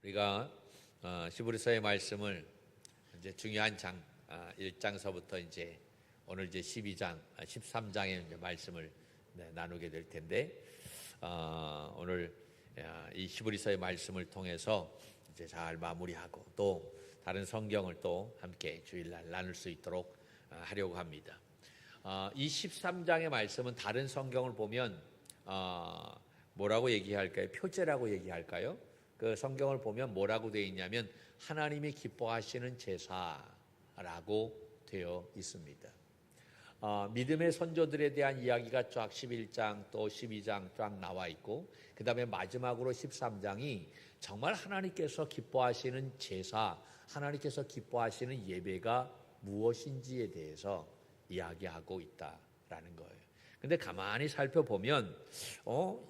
우리가 히브리서의 말씀을 이제 중요한 1장서부터 이제 오늘 이제 12장, 13장의 이제 말씀을 나누게 될 텐데, 오늘 이 히브리서의 말씀을 통해서 이제 잘 마무리하고 또 다른 성경을 또 함께 주일날 나눌 수 있도록 하려고 합니다. 이 13장의 말씀은 다른 성경을 보면 뭐라고 얘기할까요? 표제라고 얘기할까요? 그 성경을 보면 뭐라고 되어 있냐면 하나님이 기뻐하시는 제사라고 되어 있습니다. 믿음의 선조들에 대한 이야기가 쫙 11장 또 12장 쫙 나와 있고, 그 다음에 마지막으로 13장이 정말 하나님께서 기뻐하시는 제사, 하나님께서 기뻐하시는 예배가 무엇인지에 대해서 이야기하고 있다라는 거예요. 근데 가만히 살펴보면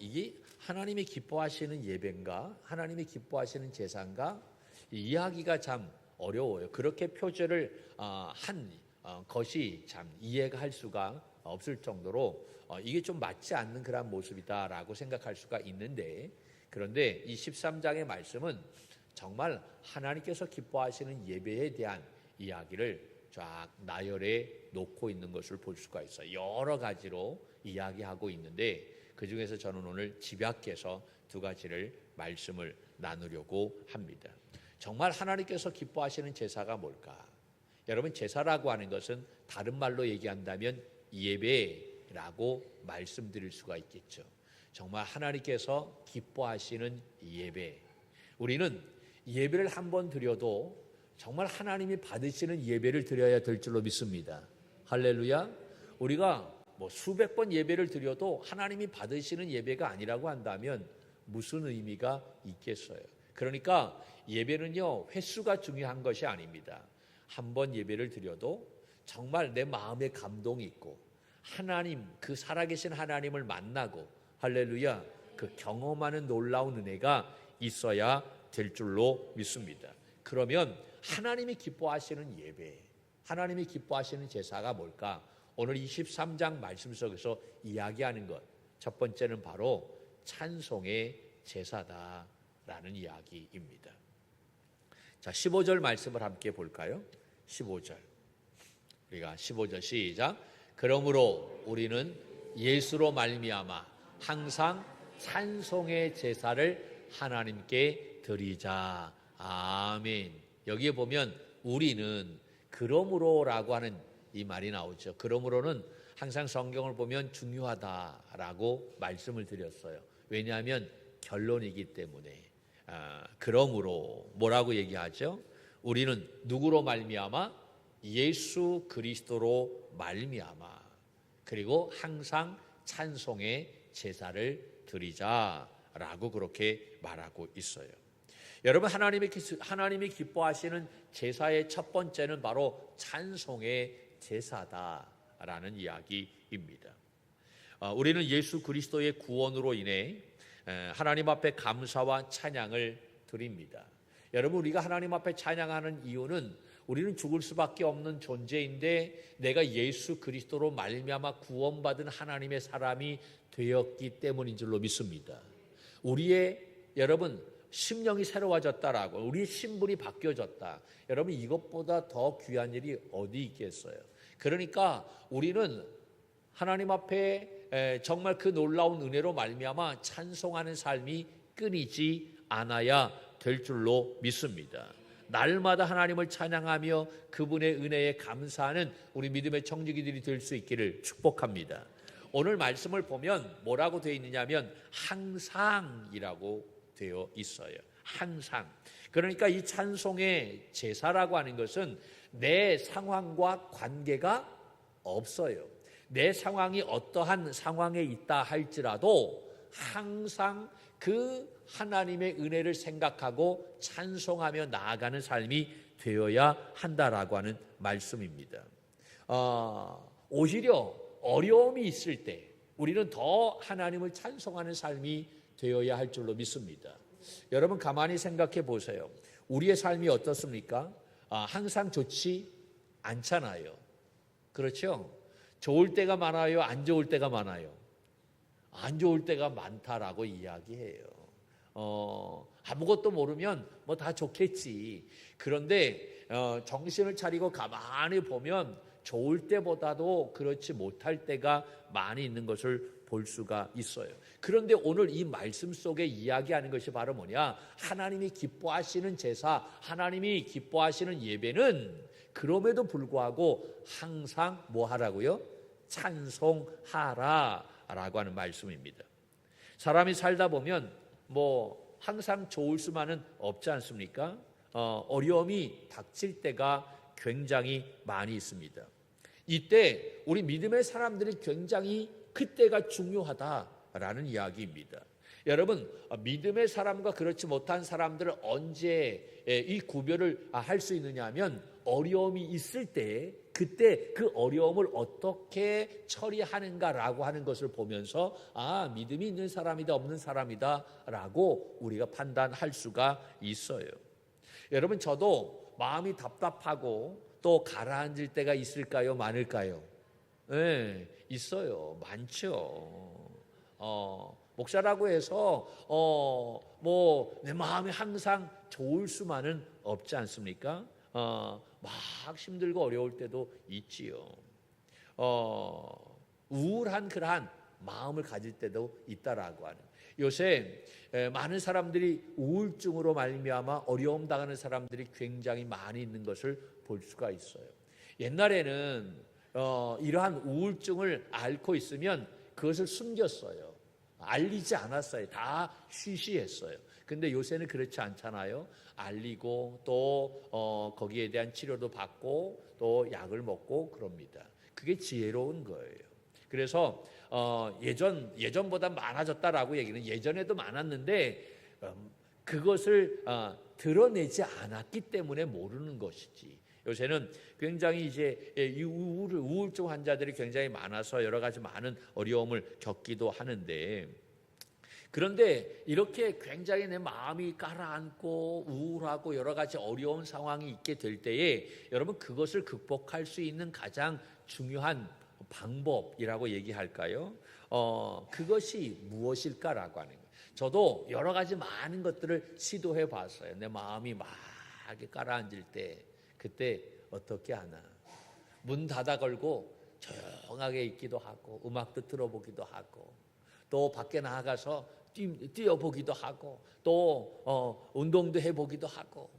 이게 하나님이 기뻐하시는 예배인가, 하나님이 기뻐하시는 제사인가, 이해하기가 참 어려워요. 그렇게 표제를 한 것이 참 이해가 할 수가 없을 정도로 이게 좀 맞지 않는 그런 모습이다라고 생각할 수가 있는데, 그런데 이 13장의 말씀은 정말 하나님께서 기뻐하시는 예배에 대한 이야기를 쫙 나열해 놓고 있는 것을 볼 수가 있어요. 여러 가지로 이야기하고 있는데, 그 중에서 저는 오늘 집약해서 두 가지를 말씀을 나누려고 합니다. 정말 하나님께서 기뻐하시는 제사가 뭘까? 여러분, 제사라고 하는 것은 다른 말로 얘기한다면 예배라고 말씀드릴 수가 있겠죠. 정말 하나님께서 기뻐하시는 예배, 우리는 예배를 한번 드려도 정말 하나님이 받으시는 예배를 드려야 될 줄로 믿습니다. 할렐루야. 우리가 수백 번 예배를 드려도 하나님이 받으시는 예배가 아니라고 한다면 무슨 의미가 있겠어요? 그러니까 예배는요, 횟수가 중요한 것이 아닙니다. 한 번 예배를 드려도 정말 내 마음에 감동이 있고 하나님, 그 살아계신 하나님을 만나고, 할렐루야, 그 경험하는 놀라운 은혜가 있어야 될 줄로 믿습니다. 그러면 하나님이 기뻐하시는 예배, 하나님이 기뻐하시는 제사가 뭘까? 오늘 23장 말씀 속에서 이야기하는 것, 첫 번째는 바로 찬송의 제사다라는 이야기입니다. 자, 15절 말씀을 함께 볼까요? 15절. 우리가 15절 시작. 그러므로 우리는 예수로 말미암아 항상 찬송의 제사를 하나님께 드리자. 아멘. 여기에 보면 우리는 그러므로라고 하는 이 말이 나오죠. 그러므로는 항상 성경을 보면 중요하다라고 말씀을 드렸어요. 왜냐하면 결론이기 때문에. 그러므로 뭐라고 얘기하죠? 우리는 누구로 말미암아? 예수 그리스도로 말미암아. 그리고 항상 찬송의 제사를 드리자라고 그렇게 말하고 있어요. 여러분, 하나님이 기뻐하시는 제사의 첫 번째는 바로 찬송의 제사다라는 이야기입니다. 우리는 예수 그리스도의 구원으로 인해 하나님 앞에 감사와 찬양을 드립니다. 여러분, 우리가 하나님 앞에 찬양하는 이유는 우리는 죽을 수밖에 없는 존재인데 내가 예수 그리스도로 말미암아 구원받은 하나님의 사람이 되었기 때문인 줄로 믿습니다. 여러분, 심령이 새로워졌다라고, 우리의 신분이 바뀌어졌다. 여러분, 이것보다 더 귀한 일이 어디 있겠어요? 그러니까 우리는 하나님 앞에 정말 그 놀라운 은혜로 말미암아 찬송하는 삶이 끊이지 않아야 될 줄로 믿습니다. 날마다 하나님을 찬양하며 그분의 은혜에 감사하는 우리 믿음의 청지기들이 될 수 있기를 축복합니다. 오늘 말씀을 보면 뭐라고 되어 있느냐면 항상이라고 되어 있어요. 항상. 그러니까 이 찬송의 제사라고 하는 것은 내 상황과 관계가 없어요. 내 상황이 어떠한 상황에 있다 할지라도 항상 그 하나님의 은혜를 생각하고 찬송하며 나아가는 삶이 되어야 한다라고 하는 말씀입니다. 오히려 어려움이 있을 때 우리는 더 하나님을 찬송하는 삶이 되어야 할 줄로 믿습니다. 여러분, 가만히 생각해 보세요. 우리의 삶이 어떻습니까? 항상 좋지 않잖아요. 그렇죠? 좋을 때가 많아요? 안 좋을 때가 많아요? 안 좋을 때가 많다라고 이야기해요. 아무것도 모르면 뭐 다 좋겠지. 그런데 정신을 차리고 가만히 보면 좋을 때보다도 그렇지 못할 때가 많이 있는 것을 볼 수가 있어요. 그런데 오늘 이 말씀 속에 이야기하는 것이 바로 뭐냐? 하나님이 기뻐하시는 제사, 하나님이 기뻐하시는 예배는 그럼에도 불구하고 항상 뭐 하라고요? 찬송하라라고 하는 말씀입니다. 사람이 살다 보면 뭐 항상 좋을 수만은 없지 않습니까? 어려움이 닥칠 때가 굉장히 많이 있습니다. 이때 우리 믿음의 사람들이 굉장히 그때가 중요하다라는 이야기입니다. 여러분, 믿음의 사람과 그렇지 못한 사람들은 언제 이 구별을 할 수 있느냐 하면 어려움이 있을 때 그때 그 어려움을 어떻게 처리하는가라고 하는 것을 보면서 믿음이 있는 사람이다 없는 사람이다 라고 우리가 판단할 수가 있어요. 여러분, 저도 마음이 답답하고 또 가라앉을 때가 있을까요? 많을까요? 네, 있어요. 많죠. 목사라고 해서 뭐 내 마음이 항상 좋을 수만은 없지 않습니까? 막 힘들고 어려울 때도 있지요. 우울한 그러한 마음을 가질 때도 있다라고 하는. 요새 많은 사람들이 우울증으로 말미암아 어려움 당하는 사람들이 굉장히 많이 있는 것을 볼 수가 있어요. 옛날에는 이러한 우울증을 앓고 있으면 그것을 숨겼어요. 알리지 않았어요. 다 쉬쉬했어요. 근데 요새는 그렇지 않잖아요. 알리고 또 거기에 대한 치료도 받고 또 약을 먹고 그럽니다. 그게 지혜로운 거예요. 그래서 예전보다 많아졌다라고 얘기는 예전에도 많았는데 그것을 드러내지 않았기 때문에 모르는 것이지. 요새는 굉장히 이제 우울증 환자들이 굉장히 많아서 여러 가지 많은 어려움을 겪기도 하는데, 그런데 이렇게 굉장히 내 마음이 가라앉고 우울하고 여러 가지 어려운 상황이 있게 될 때에 여러분 그것을 극복할 수 있는 가장 중요한 방법이라고 얘기할까요? 그것이 무엇일까라고 하는 거예요. 저도 여러 가지 많은 것들을 시도해 봤어요. 내 마음이 막 가라앉을 때 그때 어떻게 하나? 문 닫아 걸고 조용하게 있기도 하고 음악도 들어보기도 하고 또 밖에 나가서 뛰어보기도 하고 또 운동도 해보기도 하고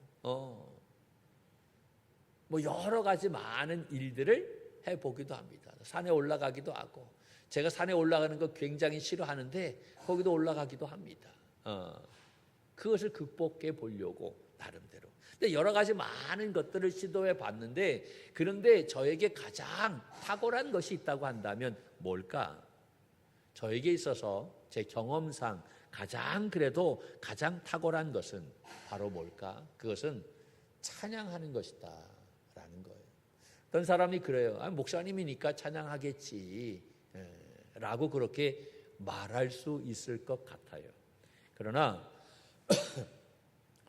뭐 여러 가지 많은 일들을 해보기도 합니다. 산에 올라가기도 하고 제가 산에 올라가는 거 굉장히 싫어하는데 거기도 올라가기도 합니다. 그것을 극복해 보려고 나름대로. 근데 여러 가지 많은 것들을 시도해 봤는데 그런데 저에게 가장 탁월한 것이 있다고 한다면 뭘까? 저에게 있어서 제 경험상 그래도 가장 탁월한 것은 바로 뭘까? 그것은 찬양하는 것이다 라는 거예요. 어떤 사람이 그래요. 목사님이니까 찬양하겠지 라고 그렇게 말할 수 있을 것 같아요. 그러나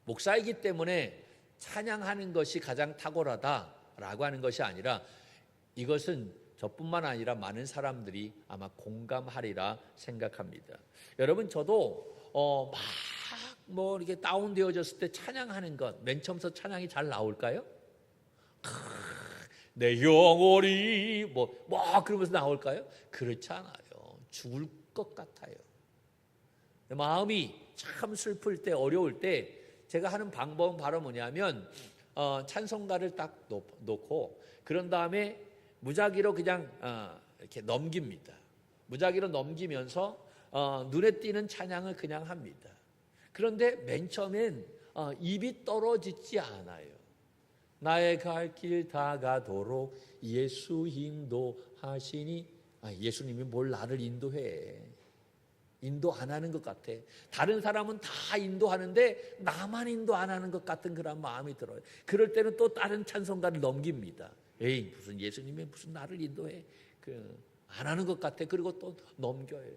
목사이기 때문에 찬양하는 것이 가장 탁월하다라고 하는 것이 아니라 이것은 저뿐만 아니라 많은 사람들이 아마 공감하리라 생각합니다. 여러분 저도 막 뭐 이렇게 다운되어졌을 때 찬양하는 것 맨 처음부터 찬양이 잘 나올까요? 내 영혼이 뭐 그러면서 나올까요? 그렇지 않아요. 죽을 것 같아요. 마음이 참 슬플 때 어려울 때 제가 하는 방법은 바로 뭐냐면 찬송가를 딱 놓고 그런 다음에 무작위로 그냥 이렇게 넘깁니다. 무작위로 넘기면서 눈에 띄는 찬양을 그냥 합니다. 그런데 맨 처음엔 입이 떨어지지 않아요. 나의 갈 길 다가도록 예수 인도하시니 예수님이 뭘 나를 인도해. 인도 안 하는 것 같아. 다른 사람은 다 인도하는데 나만 인도 안 하는 것 같은 그런 마음이 들어요. 그럴 때는 또 다른 찬송가를 넘깁니다. 에이 무슨 예수님이 무슨 나를 인도해. 안 하는 것 같아. 그리고 또 넘겨요.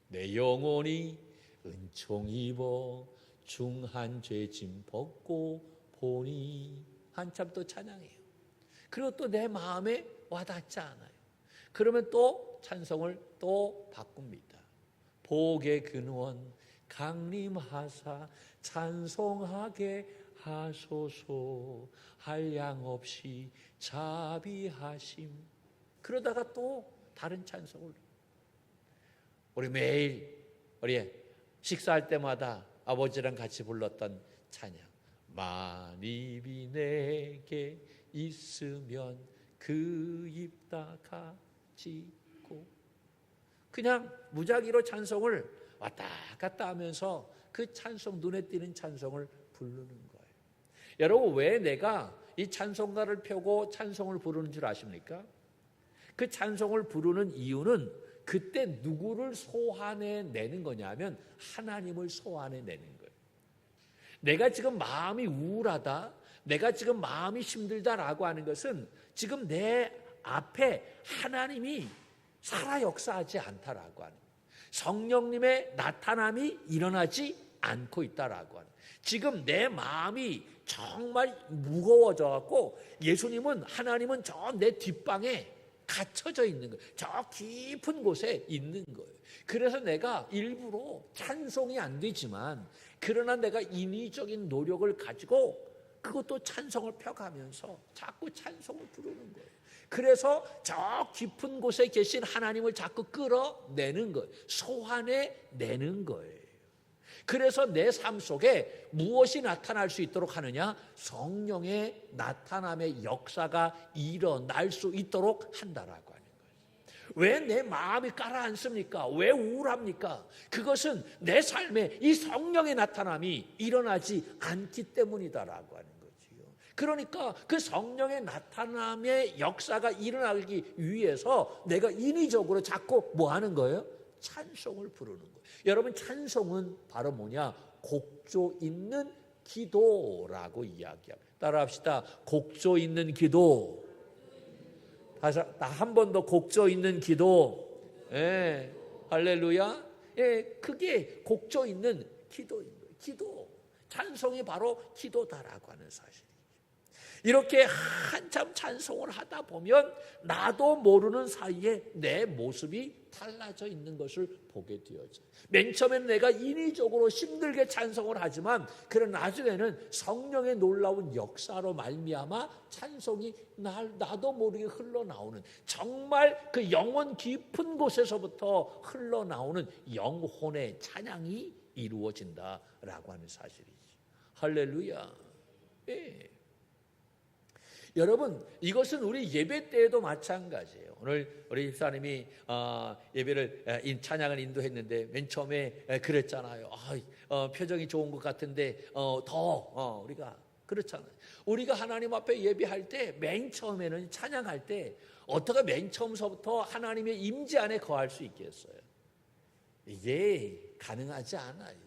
내 영혼이 은총 입어 중한 죄 짐 벗고 보니 한참 또 찬양해요. 그리고 또 내 마음에 와닿지 않아요. 그러면 또 찬송을 또 바꿉니다. 복의 근원 강림하사 찬송하게 하소서. 한량없이 자비하심. 그러다가 또 다른 찬송을, 우리 매일 우리 식사할 때마다 아버지랑 같이 불렀던 찬양, 만입이 내게 있으면 그 입 다 가지고. 그냥 무작위로 찬송을 왔다 갔다 하면서 그 찬송, 눈에 띄는 찬송을 부르는 거예요. 여러분, 왜 내가 이 찬송가를 펴고 찬송을 부르는 줄 아십니까? 그 찬송을 부르는 이유는 그때 누구를 소환해내는 거냐면 하나님을 하나님을 거예요. 내가 지금 마음이 우울하다, 내가 지금 마음이 힘들다라고 하는 것은 지금 내 앞에 하나님이 살아 역사하지 않다라고 하는, 성령님의 나타남이 일어나지 않고 있다라고 하는, 지금 내 마음이 정말 무거워져 갖고 예수님은, 하나님은 저 내 뒷방에 갇혀져 있는 거예요. 저 깊은 곳에 있는 거예요. 그래서 내가 일부러 찬송이 안 되지만, 그러나 내가 인위적인 노력을 가지고 그것도 찬송을 펴가면서 자꾸 찬송을 부르는 거예요. 그래서 저 깊은 곳에 계신 하나님을 자꾸 끌어내는 거예요. 소환해내는 거예요. 그래서 내 삶 속에 무엇이 나타날 수 있도록 하느냐? 성령의 나타남의 역사가 일어날 수 있도록 한다라고 하는 거예요. 왜 내 마음이 가라앉습니까? 왜 우울합니까? 그것은 내 삶에 이 성령의 나타남이 일어나지 않기 때문이다라고 하는 거지요. 그러니까 그 성령의 나타남의 역사가 일어나기 위해서 내가 인위적으로 자꾸 뭐 하는 거예요? 찬송을 부르는 거예요. 여러분, 찬송은 바로 뭐냐? 곡조 있는 기도라고 이야기합니다. 따라합시다. 곡조 있는 기도. 다시 한 번 더, 곡조 있는 기도. 예, 할렐루야. 예, 그게 곡조 있는 기도인 거예요. 기도. 찬송이 바로 기도다라고 하는 사실이죠. 이렇게 한참 찬송을 하다 보면 나도 모르는 사이에 내 모습이 달라져 있는 것을 보게 되어져요. 맨 처음에는 내가 인위적으로 힘들게 찬송을 하지만, 그런 나중에는 성령의 놀라운 역사로 말미암아 찬송이 나도 모르게 흘러나오는, 정말 그 영혼 깊은 곳에서부터 흘러나오는 영혼의 찬양이 이루어진다라고 하는 사실이지. 할렐루야. 예. 여러분, 이것은 우리 예배 때에도 마찬가지예요. 오늘 우리 집사님이 예배를 찬양을 인도했는데 맨 처음에 그랬잖아요. 표정이 좋은 것 같은데 우리가 그렇잖아요. 우리가 하나님 앞에 예배할 때 맨 처음에는, 찬양할 때 어떻게 맨 처음서부터 하나님의 임재 안에 거할 수 있겠어요? 이게 가능하지 않아요.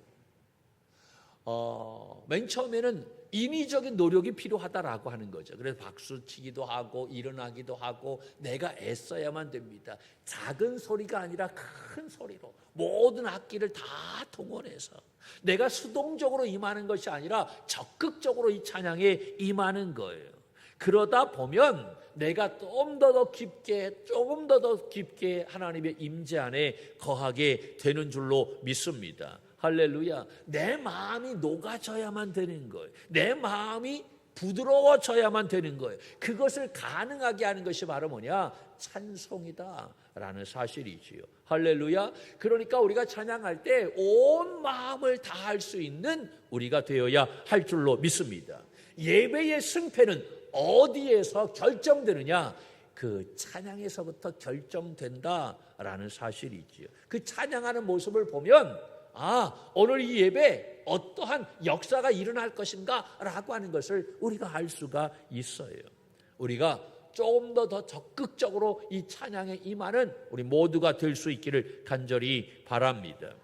맨 처음에는 인위적인 노력이 필요하다라고 하는 거죠. 그래서 박수치기도 하고 일어나기도 하고 내가 애써야만 됩니다. 작은 소리가 아니라 큰 소리로 모든 악기를 다 동원해서 내가 수동적으로 임하는 것이 아니라 적극적으로 이 찬양에 임하는 거예요. 그러다 보면 내가 조금 더 깊게 하나님의 임재 안에 거하게 되는 줄로 믿습니다. 할렐루야. 내 마음이 녹아져야만 되는 거예요. 내 마음이 부드러워져야만 되는 거예요. 그것을 가능하게 하는 것이 바로 뭐냐? 찬송이다라는 사실이지요. 할렐루야. 그러니까 우리가 찬양할 때 온 마음을 다할 수 있는 우리가 되어야 할 줄로 믿습니다. 예배의 승패는 어디에서 결정되느냐? 그 찬양에서부터 결정된다라는 사실이지요. 그 찬양하는 모습을 보면 오늘 이 예배 어떠한 역사가 일어날 것인가 라고 하는 것을 우리가 알 수가 있어요. 우리가 조금 더 적극적으로 이 찬양에 임하는 우리 모두가 될 수 있기를 간절히 바랍니다.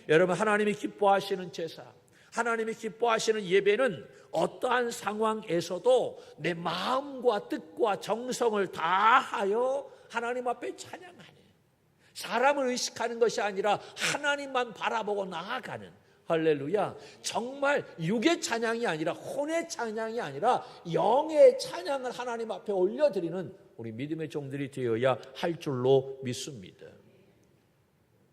여러분, 하나님이 기뻐하시는 제사, 하나님이 기뻐하시는 예배는 어떠한 상황에서도 내 마음과 뜻과 정성을 다하여 하나님 앞에 찬양하는, 사람을 의식하는 것이 아니라 하나님만 바라보고 나아가는, 할렐루야. 정말 육의 찬양이 아니라, 혼의 찬양이 아니라 영의 찬양을 하나님 앞에 올려드리는 우리 믿음의 종들이 되어야 할 줄로 믿습니다.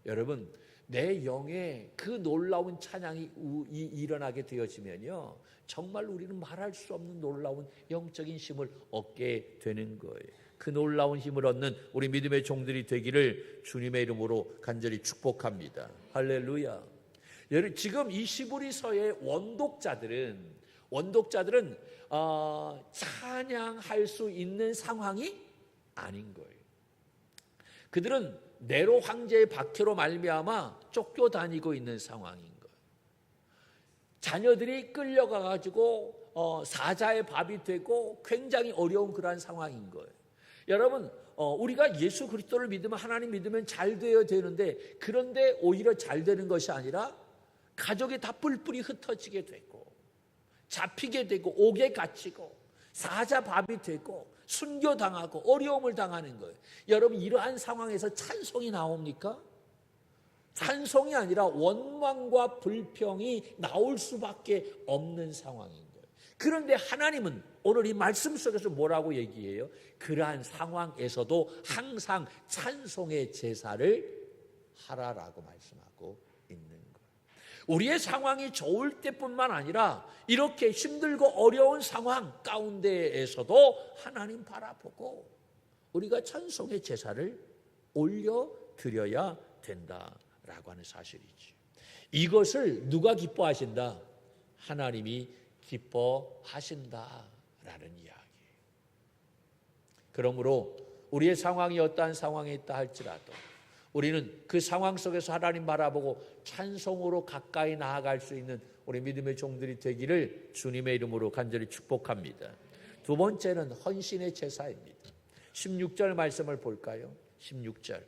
여러분, 내 영에 그 놀라운 찬양이 일어나게 되어지면요, 정말 우리는 말할 수 없는 놀라운 영적인 힘을 얻게 되는 거예요. 그 놀라운 힘을 얻는 우리 믿음의 종들이 되기를 주님의 이름으로 간절히 축복합니다. 할렐루야. 지금 이 시브리서의 원독자들은 찬양할 수 있는 상황이 아닌 거예요. 그들은 네로 황제의 박해로 말미암아 쫓겨다니고 있는 상황인 거예요. 자녀들이 끌려가가지고 사자의 밥이 되고 굉장히 어려운 그러한 상황인 거예요. 여러분, 우리가 예수 그리스도를 믿으면, 하나님 믿으면 잘 되어야 되는데, 그런데 오히려 잘 되는 것이 아니라 가족이 다 뿔뿔이 흩어지게 되고, 잡히게 되고, 옥에 갇히고, 사자 밥이 되고, 순교당하고 어려움을 당하는 거예요. 여러분, 이러한 상황에서 찬송이 나옵니까? 찬송이 아니라 원망과 불평이 나올 수밖에 없는 상황인 거예요. 그런데 하나님은 오늘 이 말씀 속에서 뭐라고 얘기해요? 그러한 상황에서도 항상 찬송의 제사를 하라라고 말씀하고 있는 거예요. 우리의 상황이 좋을 때뿐만 아니라 이렇게 힘들고 어려운 상황 가운데에서도 하나님 바라보고 우리가 찬송의 제사를 올려드려야 된다라고 하는 사실이지. 이것을 누가 기뻐하신다? 하나님이 기뻐하신다라는 이야기. 그러므로 우리의 상황이 어떠한 상황에 있다 할지라도 우리는 그 상황 속에서 하나님 바라보고 찬송으로 가까이 나아갈 수 있는 우리 믿음의 종들이 되기를 주님의 이름으로 간절히 축복합니다. 두 번째는 헌신의 제사입니다. 16절 말씀을 볼까요? 16절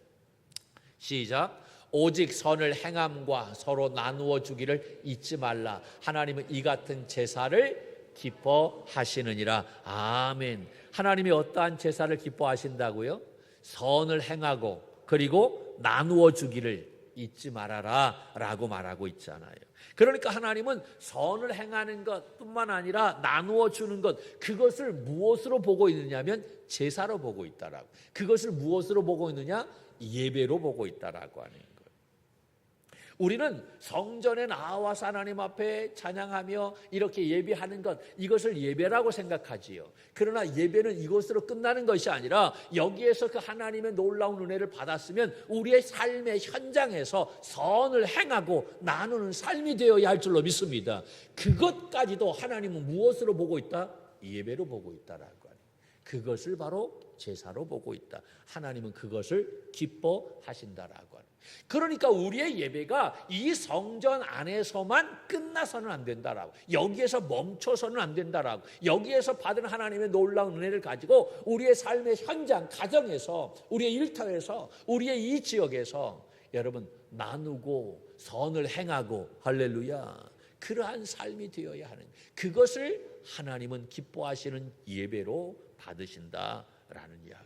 시작. 오직 선을 행함과 서로 나누어 주기를 잊지 말라. 하나님은 이 같은 제사를 기뻐하시느니라. 아멘. 하나님이 어떠한 제사를 기뻐하신다고요? 선을 행하고 그리고 나누어 주기를 잊지 말아라 라고 말하고 있잖아요. 그러니까 하나님은 선을 행하는 것뿐만 아니라 나누어 주는 것, 그것을 무엇으로 보고 있느냐면 제사로 보고 있다라고. 그것을 무엇으로 보고 있느냐? 예배로 보고 있다라고 하는 거예요. 우리는 성전에 나와서 하나님 앞에 찬양하며 이렇게 예배하는 것, 이것을 예배라고 생각하지요. 그러나 예배는 이것으로 끝나는 것이 아니라 여기에서 그 하나님의 놀라운 은혜를 받았으면 우리의 삶의 현장에서 선을 행하고 나누는 삶이 되어야 할 줄로 믿습니다. 그것까지도 하나님은 무엇으로 보고 있다? 예배로 보고 있다라고 하는, 그것을 바로 제사로 보고 있다. 하나님은 그것을 기뻐하신다라고 하는. 그러니까 우리의 예배가 이 성전 안에서만 끝나서는 안 된다라고, 여기에서 멈춰서는 안 된다라고, 여기에서 받은 하나님의 놀라운 은혜를 가지고 우리의 삶의 현장, 가정에서, 우리의 일터에서, 우리의 이 지역에서 여러분 나누고 선을 행하고, 할렐루야, 그러한 삶이 되어야 하는, 그것을 하나님은 기뻐하시는 예배로 받으신다라는 이야기.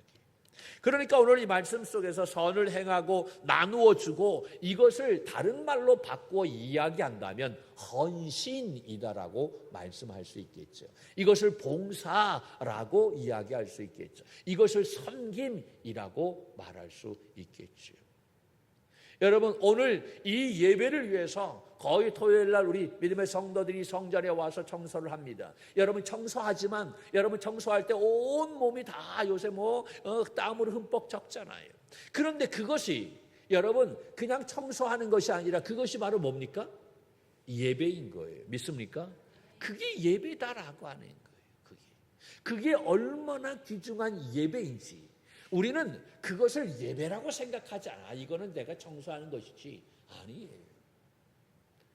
그러니까 오늘 이 말씀 속에서 선을 행하고 나누어 주고, 이것을 다른 말로 바꾸어 이야기한다면 헌신이다라고 말씀할 수 있겠죠. 이것을 봉사라고 이야기할 수 있겠죠. 이것을 섬김이라고 말할 수 있겠죠. 여러분, 오늘 이 예배를 위해서 거의 토요일 날 우리 믿음의 성도들이 성전에 와서 청소를 합니다. 여러분 청소하지만, 여러분 청소할 때 온 몸이 다 요새 땀으로 흠뻑 젖잖아요. 그런데 그것이 여러분 그냥 청소하는 것이 아니라 그것이 바로 뭡니까? 예배인 거예요. 믿습니까? 그게 예배다라고 하는 거예요. 그게 얼마나 귀중한 예배인지 우리는 그것을 예배라고 생각하지 않아. 이거는 내가 청소하는 것이지. 아니에요.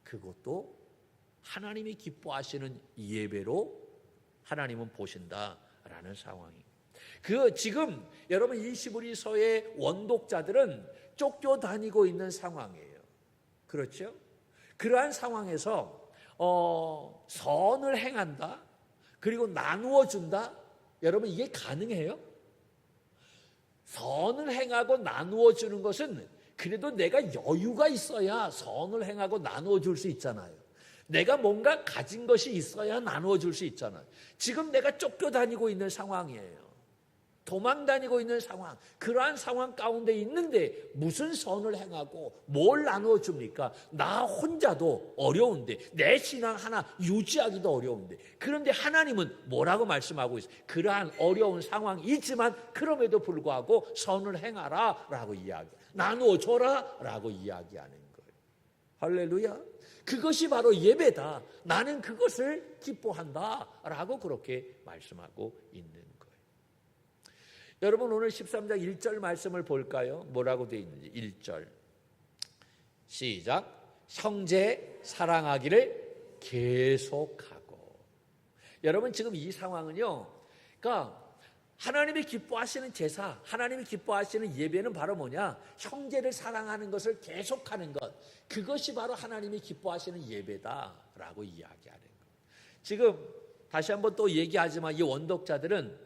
그것도 하나님이 기뻐하시는 예배로 하나님은 보신다라는 상황입니다. 지금 여러분 이 시브리서의 원독자들은 쫓겨다니고 있는 상황이에요. 그렇죠? 그러한 상황에서 선을 행한다, 그리고 나누어 준다. 여러분 이게 가능해요? 선을 행하고 나누어 주는 것은 그래도 내가 여유가 있어야 선을 행하고 나누어 줄 수 있잖아요. 내가 뭔가 가진 것이 있어야 나누어 줄 수 있잖아요. 지금 내가 쫓겨다니고 있는 상황이에요. 도망 다니고 있는 상황, 그러한 상황 가운데 있는데 무슨 선을 행하고 뭘 나누어 줍니까? 나 혼자도 어려운데, 내 신앙 하나 유지하기도 어려운데, 그런데 하나님은 뭐라고 말씀하고 있어요? 그러한 어려운 상황이 있지만 그럼에도 불구하고 선을 행하라 라고 나누어 줘라 라고 이야기하는 거예요. 할렐루야. 그것이 바로 예배다. 나는 그것을 기뻐한다 라고 그렇게 말씀하고 있는 거예요. 여러분, 오늘 13장 1절 말씀을 볼까요? 뭐라고 되어 있는지. 1절 시작. 형제 사랑하기를 계속하고. 여러분, 지금 이 상황은요, 그러니까 하나님이 기뻐하시는 제사, 하나님이 기뻐하시는 예배는 바로 뭐냐? 형제를 사랑하는 것을 계속하는 것, 그것이 바로 하나님이 기뻐하시는 예배다라고 이야기하는 것. 지금 다시 한번 또 얘기하지만 이 원독자들은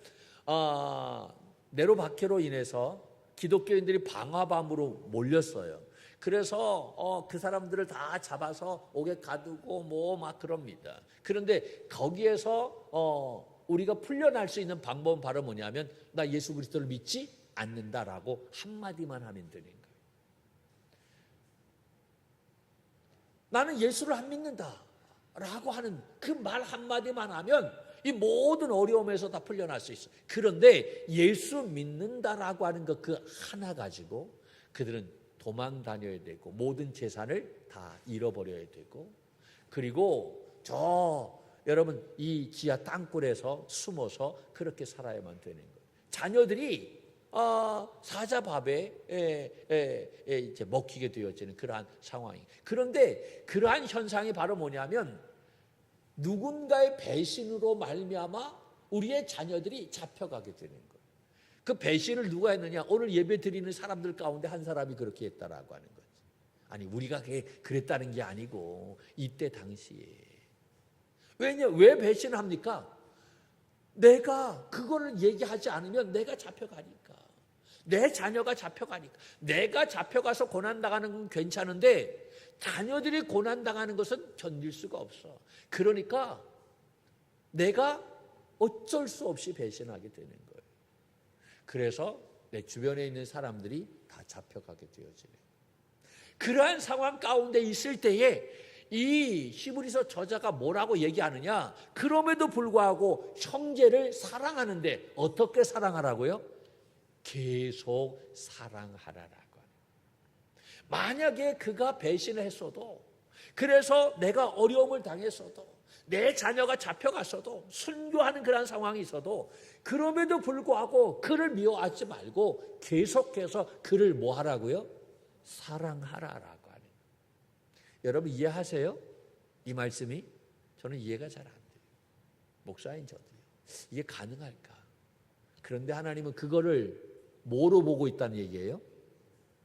네로 박해로 인해서 기독교인들이 방화밤으로 몰렸어요. 그래서 그 사람들을 다 잡아서 옥에 가두고 뭐 막 그럽니다. 그런데 거기에서 우리가 풀려날 수 있는 방법은 바로 뭐냐면, 나 예수 그리스도를 믿지 않는다라고 한마디만 하면 되는 거예요. 나는 예수를 안 믿는다라고 하는 그 말 한마디만 하면 이 모든 어려움에서 다 풀려날 수 있어요. 그런데 예수 믿는다라고 하는 것 그 하나 가지고 그들은 도망 다녀야 되고 모든 재산을 다 잃어버려야 되고, 그리고 여러분 이 지하 땅굴에서 숨어서 그렇게 살아야만 되는 거예요. 자녀들이 사자밥에 이제 먹히게 되어지는 그러한 상황이. 그런데 그러한 현상이 바로 뭐냐면, 누군가의 배신으로 말미암아 우리의 자녀들이 잡혀가게 되는 거예요. 그 배신을 누가 했느냐? 오늘 예배 드리는 사람들 가운데 한 사람이 그렇게 했다라고 하는 거지. 아니, 우리가 그랬다는 게 아니고 이때 당시에. 왜 배신을 합니까? 내가 그거를 얘기하지 않으면 내가 잡혀가니까. 내 자녀가 잡혀가니까. 내가 잡혀가서 고난당하는 건 괜찮은데 자녀들이 고난당하는 것은 견딜 수가 없어. 그러니까 내가 어쩔 수 없이 배신하게 되는 거예요. 그래서 내 주변에 있는 사람들이 다 잡혀가게 되어지는 거예요. 그러한 상황 가운데 있을 때에 이 히브리서 저자가 뭐라고 얘기하느냐? 그럼에도 불구하고 형제를 사랑하는데 어떻게 사랑하라고요? 계속 사랑하라라고 하는. 만약에 그가 배신을 했어도, 그래서 내가 어려움을 당했어도, 내 자녀가 잡혀갔어도, 순교하는 그런 상황이 있어도, 그럼에도 불구하고 그를 미워하지 말고 계속해서 그를 뭐 하라고요? 사랑하라라고 하는. 여러분 이해하세요? 이 말씀이? 저는 이해가 잘 안 돼요. 목사인 저도요. 이게 가능할까? 그런데 하나님은 그거를 뭐로 보고 있다는 얘기예요?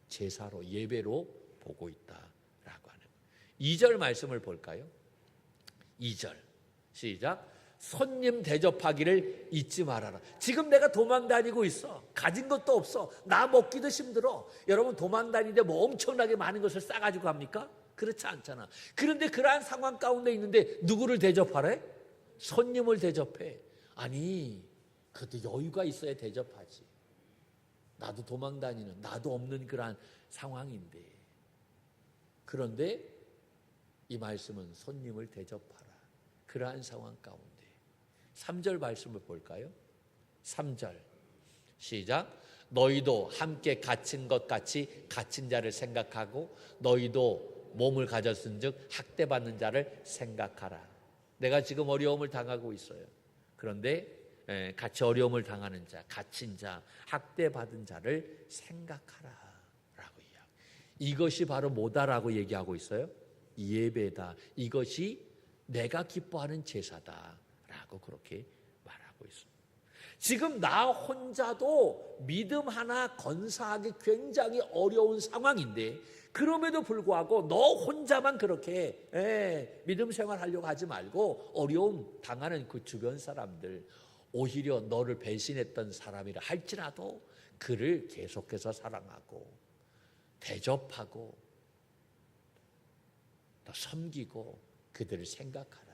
제사로, 예배로 보고 있다라고 하는. 2절 말씀을 볼까요? 2절 시작. 손님 대접하기를 잊지 말아라. 지금 내가 도망 다니고 있어. 가진 것도 없어. 나 먹기도 힘들어. 여러분 도망 다니는데 뭐 엄청나게 많은 것을 싸가지고 갑니까? 그렇지 않잖아. 그런데 그러한 상황 가운데 있는데 누구를 대접하래? 손님을 대접해. 아니, 그것도 여유가 있어야 대접하지. 나도 도망 다니는, 나도 없는 그러한 상황인데. 그런데 이 말씀은 손님을 대접하라. 그러한 상황 가운데. 3절 말씀을 볼까요? 3절 시작. 너희도 함께 갇힌 것 같이 갇힌 자를 생각하고 너희도 몸을 가졌은즉 학대받는 자를 생각하라. 내가 지금 어려움을 당하고 있어요. 그런데 같이 어려움을 당하는 자, 갇힌 자, 학대받은 자를 생각하라 라고 이야기. 이것이 바로 뭐다라고 얘기하고 있어요? 예배다. 이것이 내가 기뻐하는 제사다 라고 그렇게 말하고 있습니다. 지금 나 혼자도 믿음 하나 건사하기 굉장히 어려운 상황인데, 그럼에도 불구하고 너 혼자만 그렇게 믿음 생활하려고 하지 말고 어려움 당하는 그 주변 사람들, 오히려 너를 배신했던 사람이라 할지라도 그를 계속해서 사랑하고 대접하고 또 섬기고 그들을 생각하라.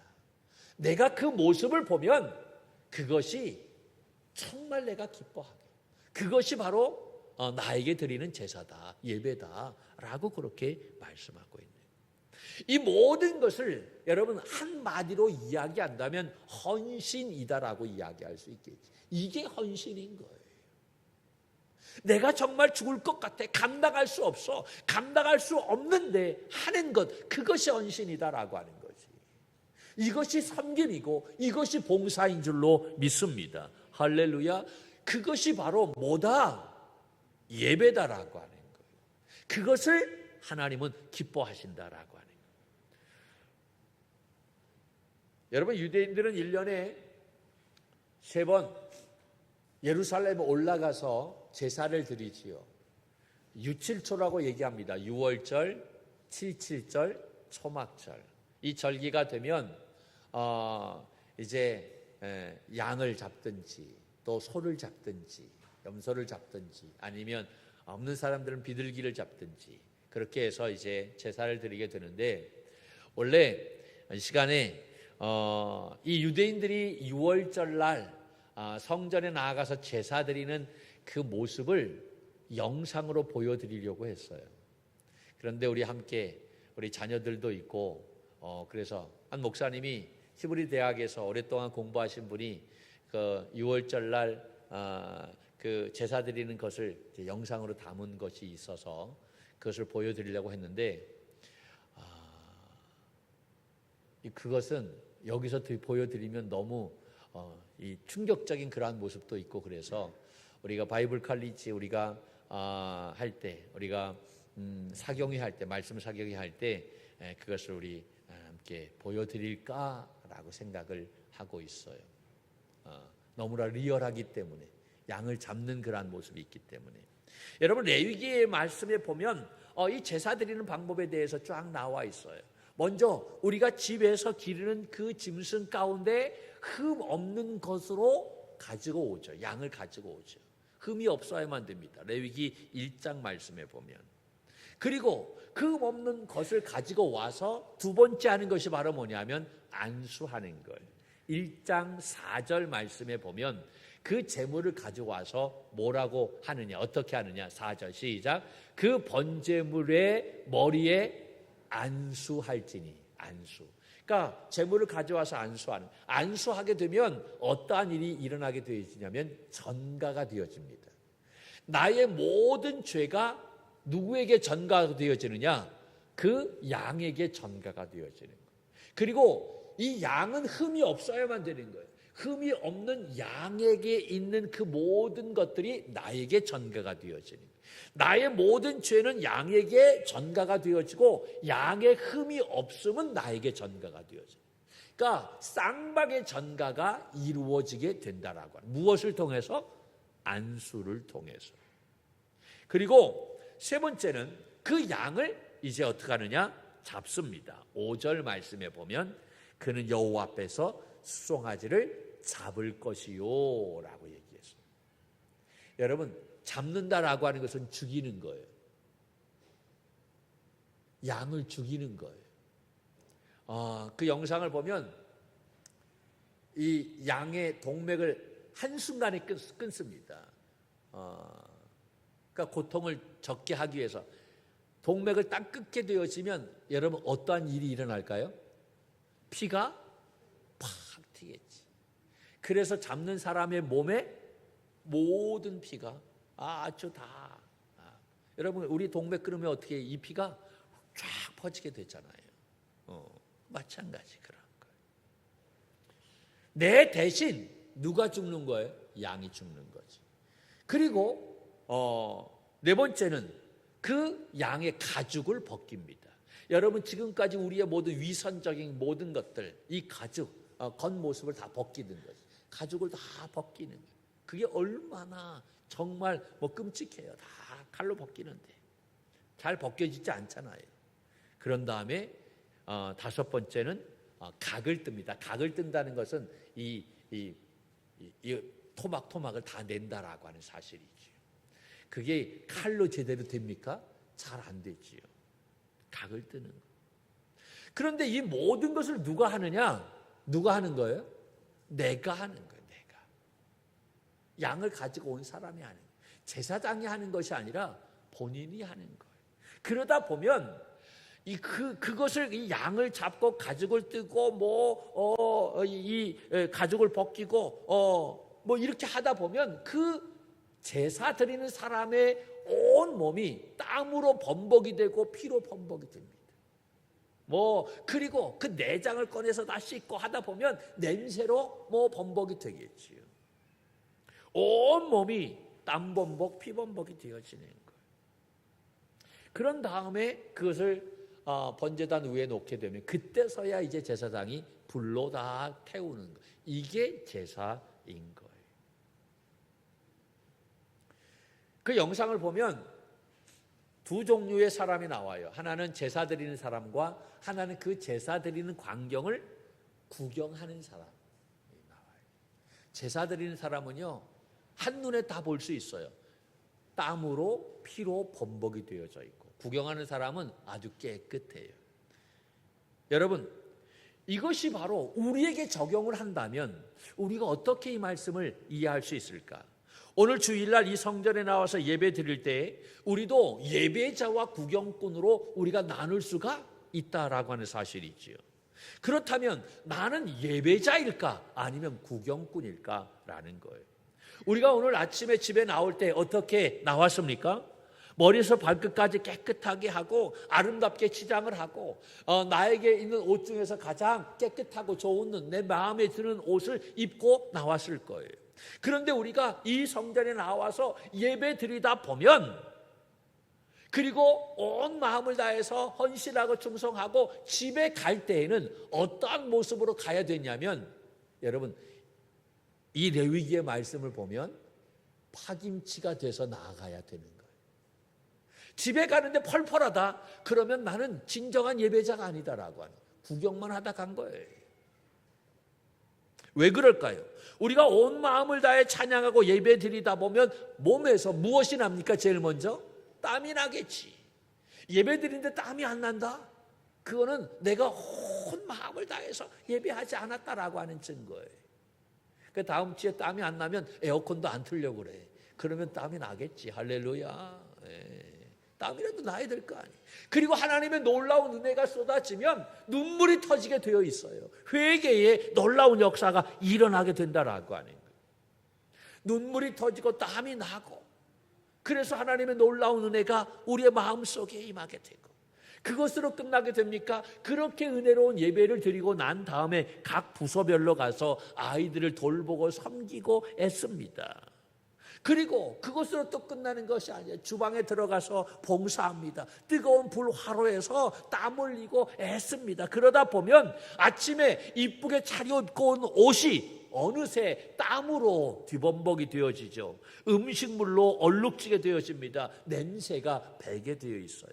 내가 그 모습을 보면 그것이 정말 내가 기뻐하게, 그것이 바로 나에게 드리는 제사다, 예배다라고 그렇게 말씀하고 있네요. 이 모든 것을 여러분 한마디로 이야기한다면 헌신이다라고 이야기할 수 있겠지. 이게 헌신인 거예요. 내가 정말 죽을 것 같아. 감당할 수 없어. 감당할 수 없는데 하는 것, 그것이 헌신이다라고 하는 거지. 이것이 섬김이고 이것이 봉사인 줄로 믿습니다. 할렐루야. 그것이 바로 뭐다? 예배다라고 하는 거예요. 그것을 하나님은 기뻐하신다라고 하는 거예요. 여러분, 유대인들은 1년에 3번 예루살렘에 올라가서 제사를 드리지요. 유칠초라고 얘기합니다. 6월절, 77절, 초막절. 이 절기가 되면 이제 양을 잡든지 또 소를 잡든지 염소를 잡든지 아니면 없는 사람들은 비둘기를 잡든지 그렇게 해서 이제 제사를 드리게 되는데, 원래 이 시간에 이 유대인들이 6월절 날 성전에 나아가서 제사 드리는 그 모습을 영상으로 보여드리려고 했어요. 그런데 우리 함께 우리 자녀들도 있고 그래서 한 목사님이 히브리 대학에서 오랫동안 공부하신 분이 그 6월절 날 그 제사 드리는 것을 영상으로 담은 것이 있어서 그것을 보여드리려고 했는데 그것은 여기서 보여드리면 너무 이 충격적인 그러한 모습도 있고, 그래서 우리가 바이블 칼리지 우리가 할 때 우리가 사경회 할 때 말씀 사경회 할 때 그것을 우리 함께 보여드릴까라고 생각을 하고 있어요. 너무나 리얼하기 때문에 양을 잡는 그러한 모습이 있기 때문에. 여러분, 레위기의 말씀에 보면 이 제사 드리는 방법에 대해서 쫙 나와 있어요. 먼저 우리가 집에서 기르는 그 짐승 가운데 흠 없는 것으로 가지고 오죠. 양을 가지고 오죠. 흠이 없어야만 됩니다. 레위기 1장 말씀에 보면. 그리고 그 흠 없는 것을 가지고 와서 두 번째 하는 것이 바로 뭐냐면 안수하는 거예요. 1장 4절 말씀에 보면 그 제물을 가지고 와서 뭐라고 하느냐, 어떻게 하느냐. 4절 시작. 그 번제물의 머리에 안수할지니. 안수. 그러니까 제물을 가져와서 안수하게 되면 어떠한 일이 일어나게 되어지냐면 전가가 되어집니다. 나의 모든 죄가 누구에게 전가가 되어지느냐? 그 양에게 전가가 되어지는 거예요. 그리고 이 양은 흠이 없어야만 되는 거예요. 흠이 없는 양에게 있는 그 모든 것들이 나에게 전가가 되어지는 거예요. 나의 모든 죄는 양에게 전가가 되어지고 양의 흠이 없음은 나에게 전가가 되어져요. 그러니까 쌍방의 전가가 이루어지게 된다라고 하는. 무엇을 통해서? 안수를 통해서. 그리고 세 번째는 그 양을 이제 어떻게 하느냐? 잡습니다. 5절 말씀에 보면 그는 여호와 앞에서 수송아지를 잡을 것이요 라고 얘기했어요. 여러분, 잡는다라고 하는 것은 죽이는 거예요. 양을 죽이는 거예요. 그 영상을 보면 이 양의 동맥을 한순간에 끊습니다. 그러니까 고통을 적게 하기 위해서 동맥을 딱 끊게 되어지면 여러분 어떠한 일이 일어날까요? 피가 팍 튀겠지. 그래서 잡는 사람의 몸에 모든 피가 아주 다 여러분, 우리 동맥 끊으면 어떻게 이 피가 쫙 퍼지게 되잖아요. 마찬가지 그런 거예요. 내 대신 누가 죽는 거예요? 양이 죽는 거지. 그리고 네 번째는 그 양의 가죽을 벗깁니다. 여러분, 지금까지 우리의 모든 위선적인 모든 것들, 이 가죽, 겉모습을 다 벗기는 거지. 가죽을 다 벗기는 거예요. 그게 얼마나 정말 끔찍해요. 다 칼로 벗기는데 잘 벗겨지지 않잖아요. 그런 다음에 다섯 번째는 각을 뜹니다. 각을 뜬다는 것은 이 토막을 다 낸다라고 하는 사실이지요. 그게 칼로 제대로 됩니까? 잘 안 되지요. 각을 뜨는 거. 그런데 이 모든 것을 누가 하느냐? 누가 하는 거예요? 내가 하는 거예요. 내가. 양을 가지고 온 사람이 하는 거예요. 제사장이 하는 것이 아니라 본인이 하는 거예요. 그러다 보면 그것을 이 양을 잡고 가죽을 뜨고 이 가죽을 벗기고 뭐 이렇게 하다 보면 그 제사 드리는 사람의 온 몸이 땀으로 범벅이 되고 피로 범벅이 됩니다. 그리고 그 내장을 꺼내서 다 씻고 하다 보면 냄새로 범벅이 되겠지요. 온 몸이 땀 범벅, 피 범벅이 되어지는 거예요. 그런 다음에 그것을 번제단 위에 놓게 되면 그때서야 이제 제사장이 불로 다 태우는 거예요. 이게 제사인 거예요. 그 영상을 보면 두 종류의 사람이 나와요. 하나는 제사 드리는 사람과 하나는 그 제사 드리는 광경을 구경하는 사람이 나와요. 제사 드리는 사람은요, 한눈에 다 볼 수 있어요. 땀으로 피로 범벅이 되어져 있고, 구경하는 사람은 아주 깨끗해요. 여러분, 이것이 바로 우리에게 적용을 한다면 우리가 어떻게 이 말씀을 이해할 수 있을까? 오늘 주일날 이 성전에 나와서 예배 드릴 때 우리도 예배자와 구경꾼으로 우리가 나눌 수가 있다라고 하는 사실이지요. 그렇다면 나는 예배자일까 아니면 구경꾼일까라는 거예요. 우리가 오늘 아침에 집에 나올 때 어떻게 나왔습니까? 머리에서 발끝까지 깨끗하게 하고 아름답게 치장을 하고 나에게 있는 옷 중에서 가장 깨끗하고 좋은 내 마음에 드는 옷을 입고 나왔을 거예요. 그런데 우리가 이 성전에 나와서 예배 드리다 보면, 그리고 온 마음을 다해서 헌신하고 충성하고 집에 갈 때에는 어떠한 모습으로 가야 되냐면, 여러분, 이 레위기의 말씀을 보면 파김치가 돼서 나아가야 되는 거예요. 집에 가는데 펄펄하다, 그러면 나는 진정한 예배자가 아니다라고 하는, 구경만 하다 간 거예요. 왜 그럴까요? 우리가 온 마음을 다해 찬양하고 예배 드리다 보면 몸에서 무엇이 납니까? 제일 먼저 땀이 나겠지. 예배 드리는데 땀이 안 난다? 그거는 내가 온 마음을 다해서 예배하지 않았다라고 하는 증거예요. 그 다음 주에 땀이 안 나면 에어컨도 안 틀려고 그래. 그러면 땀이 나겠지. 할렐루야. 땀이라도 나야 될 거 아니에요. 그리고 하나님의 놀라운 은혜가 쏟아지면 눈물이 터지게 되어 있어요. 회개에 놀라운 역사가 일어나게 된다라고 하는 거예요. 눈물이 터지고 땀이 나고, 그래서 하나님의 놀라운 은혜가 우리의 마음속에 임하게 되고, 그것으로 끝나게 됩니까? 그렇게 은혜로운 예배를 드리고 난 다음에 각 부서별로 가서 아이들을 돌보고 섬기고 애씁니다. 그리고 그것으로 또 끝나는 것이 아니에요. 주방에 들어가서 봉사합니다. 뜨거운 불 화로에서 땀 흘리고 애씁니다. 그러다 보면 아침에 이쁘게 차려입고 온 옷이 어느새 땀으로 뒤범벅이 되어지죠. 음식물로 얼룩지게 되어집니다. 냄새가 배게 되어 있어요.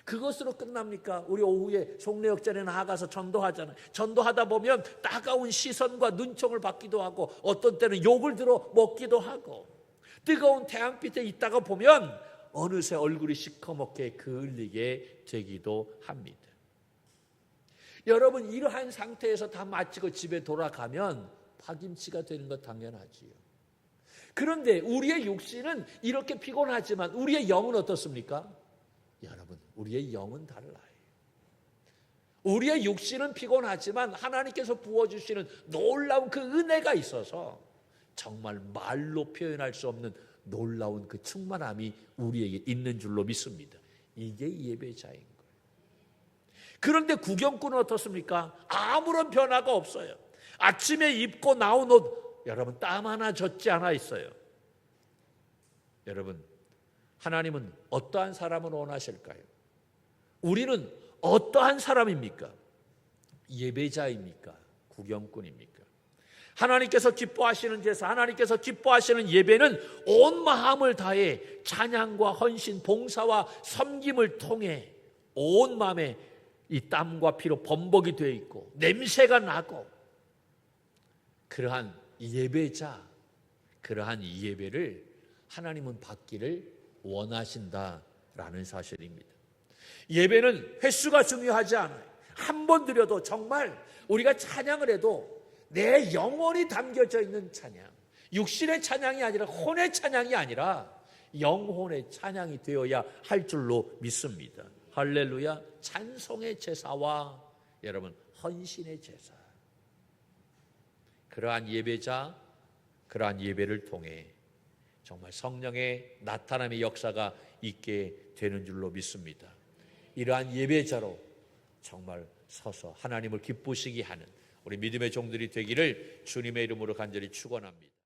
그것으로 끝납니까? 우리 오후에 송내역전에 나아가서 전도하잖아요. 전도하다 보면 따가운 시선과 눈총을 받기도 하고, 어떤 때는 욕을 들어 먹기도 하고, 뜨거운 태양빛에 있다가 보면 어느새 얼굴이 시커멓게 그을리게 되기도 합니다. 여러분, 이러한 상태에서 다 마치고 집에 돌아가면 파김치가 되는 것 당연하지요. 그런데 우리의 육신은 이렇게 피곤하지만 우리의 영은 어떻습니까? 여러분, 우리의 영은 달라요. 우리의 육신은 피곤하지만 하나님께서 부어주시는 놀라운 그 은혜가 있어서 정말 말로 표현할 수 없는 놀라운 그 충만함이 우리에게 있는 줄로 믿습니다. 이게 예배자인 거예요. 그런데 구경꾼은 어떻습니까? 아무런 변화가 없어요. 아침에 입고 나온 옷, 여러분, 땀 하나 젖지 않아 있어요. 여러분, 하나님은 어떠한 사람을 원하실까요? 우리는 어떠한 사람입니까? 예배자입니까? 구경꾼입니까? 하나님께서 기뻐하시는 제사, 하나님께서 기뻐하시는 예배는 온 마음을 다해 찬양과 헌신, 봉사와 섬김을 통해 온 마음에 이 땀과 피로 범벅이 되어 있고 냄새가 나고, 그러한 예배자, 그러한 이 예배를 하나님은 받기를 원하신다라는 사실입니다. 예배는 횟수가 중요하지 않아요. 한 번 드려도, 정말 우리가 찬양을 해도 내 영혼이 담겨져 있는 찬양, 육신의 찬양이 아니라 혼의 찬양이 아니라 영혼의 찬양이 되어야 할 줄로 믿습니다. 할렐루야. 찬송의 제사와 여러분 헌신의 제사, 그러한 예배자, 그러한 예배를 통해 정말 성령의 나타남의 역사가 있게 되는 줄로 믿습니다. 이러한 예배자로 정말 서서 하나님을 기쁘시게 하는 우리 믿음의 종들이 되기를 주님의 이름으로 간절히 축원합니다.